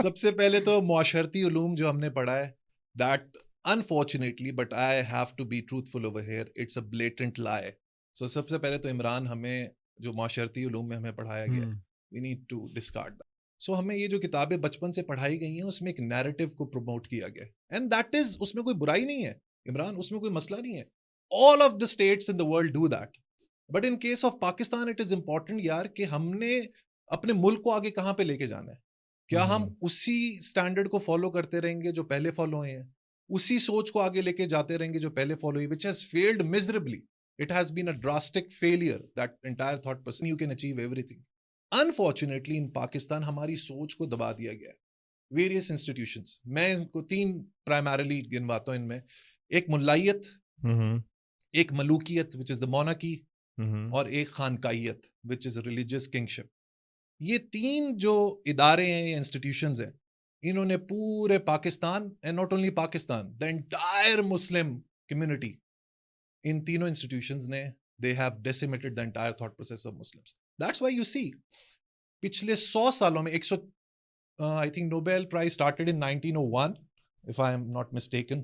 सबसे पहले तो मुआशरती उलूम जो हमने पढ़ा है, that unfortunately, but I have to be truthful over here, it's a blatant lie. So सबसे पहले तो इमरान हमें जो मुआशरती उलूम में हमें पढ़ाया गया, we need to discard that. So हमें ये जो किताबें बचपन से पढ़ाई गई हैं उसमें एक नैरेटिव को प्रमोट किया गया, एंड दैट इज, उसमें कोई बुराई नहीं है इमरान, उसमें कोई मसला नहीं है. All of the states in the world do that. But in case of Pakistan it is important यार कि हमने अपने मुल्क को आगे कहाँ पे लेके जाना है. क्या हम उसी स्टैंडर्ड को फॉलो करते रहेंगे जो पहले फॉलो हुए हैं, उसी सोच को आगे लेके जाते रहेंगे जो पहले फॉलो हुई, which has failed miserably. It has been a drastic failure, that entire thought person. You can achieve everything. Unfortunately, in Pakistan, हमारी सोच को दबा दिया गया है. Various institutions. मैं इनको तीन primarily गिनवाता हूँ इनमें. एक मुल्लायत, एक मलूकियत, which is the monarchy, और एक खानकाइयत, which is a religious kingship. ये तीन जो इदारे हैं या इंस्टीट्यूशंस हैं, इन्होंने पूरे Pakistan, and not only Pakistan, the entire Muslim community, इन तीनों इंस्टीट्यूशंस ने, they have decimated the entire thought process of Muslims. That's why you see पिछले 100 सालों में 100, I think Nobel prize started in 1901 if I am not mistaken.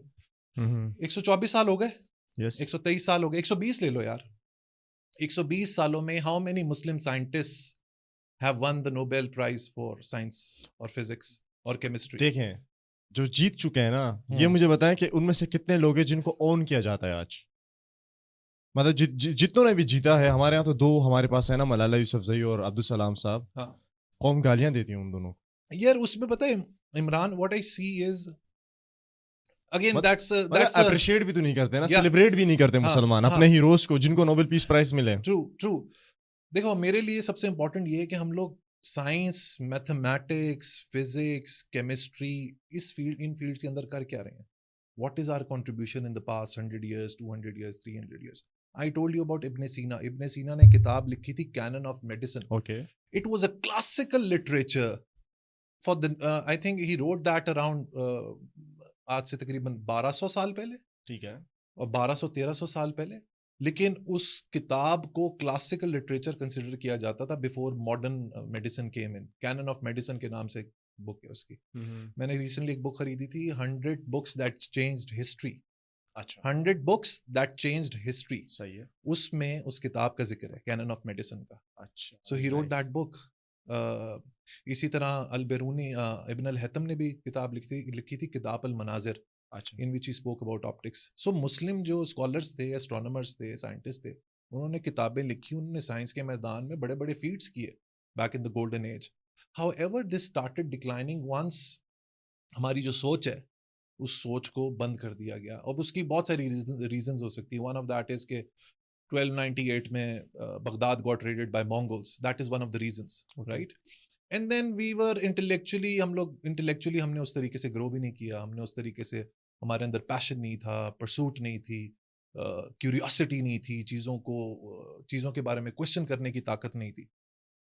124 साल हो गए, 123 साल हो गए, 120 ले लो यार. 120 सालों में how many Muslim scientists have won the Nobel Prize for Science or Physics or Chemistry? देखें, जो जीत चुके हैं ना, ये मुझे बताएं कि उनमें से कितने लोग हैं जिनको ओन किया जाता है आज. मतलब जितनों ने भी जीता है, हमारे यहाँ तो दो हमारे पास है ना, मलाला यूसुफजई और अब्दुल सलाम साहब. हाँ, कौम गालियां देती हैं उन दोनों यार. उसमें पता है Imran, what I see is again that's appreciate भी तो नहीं करते ना, सेलिब्रेट भी नहीं करते मुसलमान अपने हीरोज को जिनको नोबेल पीस प्राइज मिले. ट्रू. देखो, मेरे लिए सबसे इंपॉर्टेंट ये है कि हम लोग साइंस, मैथमेटिक्स, फिजिक्स, केमिस्ट्री, इन फील्ड्स के अंदर कर क्या रहे हैं. What is our contribution in the past 100 years, 200 years, 300 years? I told you about Ibn Sina. Ibn Sina ने किताब लिखी थी canon of medicine. Okay. It was a classical literature for the, I think he wrote that around, आज से तकरीबन 1200 साल पहले. ठीक है. और 1200-1300 साल पहले. लेकिन उस किताब को क्लासिकल लिटरेचर कंसिडर किया जाता था before modern medicine came in. Cannon of medicine के नाम से एक बुक है उसकी. मैंने रिसेंटली एक बुक खरीदी थी, 100 बुक्स दैट चेंज्ड हिस्ट्री. अच्छा. 100 बुक्स दैट चेंज्ड हिस्ट्री. सही है. उसमें उस किताब का जिक्र है, कैनन ऑफ मेडिसिन का. अच्छा. सो ही रोट दैट बुक. इसी तरह अल बेरूनी, इब्न अल हैतम ने भी किताब लिखी थी किताब अल मनाजिर, in which he spoke about optics. So मुस्लिम जो स्कॉलर्स थे, एस्ट्रोनॉमर्स थे, साइंटिस्ट थे, उन्होंने किताबें लिखी, उन्होंने साइंस के मैदान में बड़े बड़े फीट्स किए back in the golden age. However, this started declining once हमारी जो सोच है, उस सोच को बंद कर दिया गया. अब उसकी बहुत सारी रीजंस हो सकती है. वन ऑफ दैट इज के 1298 में Baghdad got raided by Mongols. That is one of the reasons, right? And then we were intellectually, हम लोग इंटेलेक्चुअली हमने उस तरीके से ग्रो भी नहीं किया. हमने उस तरीके से, हमारे अंदर पैशन नहीं था, परसूट नहीं थी, क्यूरियोसिटी नहीं थी, चीज़ों के बारे में क्वेश्चन करने की ताकत नहीं थी.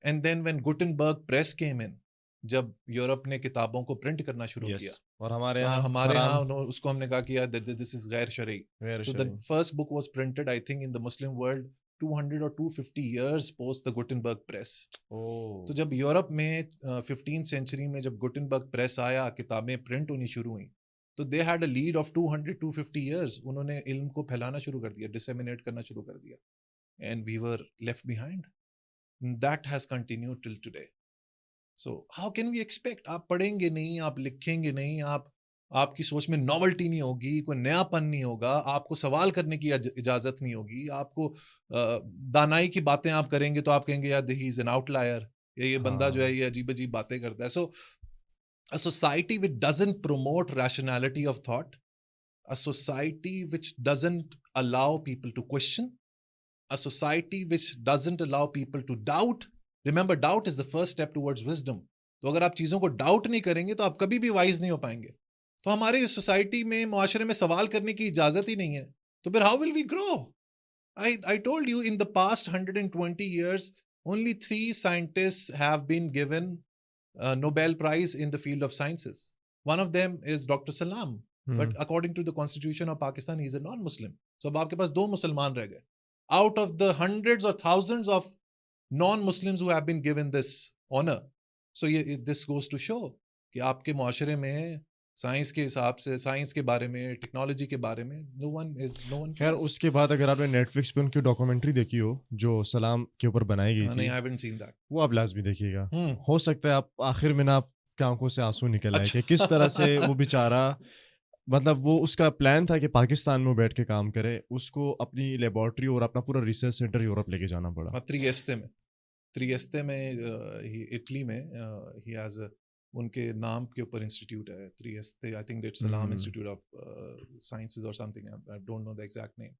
And then when Gutenberg press came in, जब यूरोप ने किताबों को प्रिंट करना शुरू किया, और हमारे यहाँ उसको हमने कहा कि दिस इज गैर शरई. So the first book was printed I think in the Muslim world 200 or 250 years post the Gutenberg press. तो जब यूरोप में 15th century में जब गुटेनबर्ग प्रेस आया, किताबें प्रिंट होनी शुरू हुई, तो they had a lead of 200-250 years. उन्होंने इल्म को फैलाना शुरू कर दिया, डिसेमिनेट करना शुरू कर दिया, and we were left behind. That has continued till today. So how can we expect? आप पढ़ेंगे नहीं, आप लिखेंगे नहीं, आपकी सोच में नॉवेल्टी नहीं होगी, कोई नयापन नहीं होगा, आपको सवाल करने की इजाजत नहीं होगी, आपको दानाई की बातें आप करेंगे तो आप कहेंगे यार ही इज एन आउटलायर, या ये बंदा जो है ये अजीब अजीब बातें करता है. सो a society which doesn't promote rationality of thought, a society which doesn't allow people to question, a society which doesn't allow people to doubt. Remember, doubt is the first step towards wisdom. तो अगर आप चीजों को doubt नहीं करेंगे तो आप कभी भी वाइज नहीं हो पाएंगे. तो हमारे सोसाइटी में, मुआशरे में सवाल करने की इजाजत ही नहीं है, तो फिर how will we grow? I told you in the past 120 years only 3 scientists have been given Nobel Prize in the field of sciences. One of them is Dr. Salam, but according to the Constitution of Pakistan, he is a non-Muslim. So अब आपके पास 2 मुसलमान रह गए out of the hundreds or thousands of non-Muslims who have been given this honor. So this goes to show कि आपके मुआशरे में science के हिसाब से, साइंस के बारे में, टेक्नोलॉजी के बारे में नो वन खैर उसके बाद अगर आपने नेटफ्लिक्स पे उनकी डॉक्यूमेंट्री देखी हो जो सलाम के ऊपर बनाई गई नहीं, थी, आई हैवंट सीन दैट। वो आप लाजमी देखिएगा। हम्म। हो सकता है आप आखिर में ना आपकी आंखों से आंसू निकल आए अच्छा। कि किस तरह से वो बेचारा, मतलब वो उसका प्लान था कि पाकिस्तान में बैठ के काम करे, उसको अपनी लेबोरेटरी और अपना पूरा रिसर्च सेंटर यूरोप लेके जाना पड़ा। त्रिएस्ते में इटली में ही हैज उनके नाम के ऊपर इंस्टीट्यूट है त्रिएस्ते, आई थिंक इट्स सलाम इंस्टीट्यूट ऑफ साइंसेस और something, I don't know the exact name.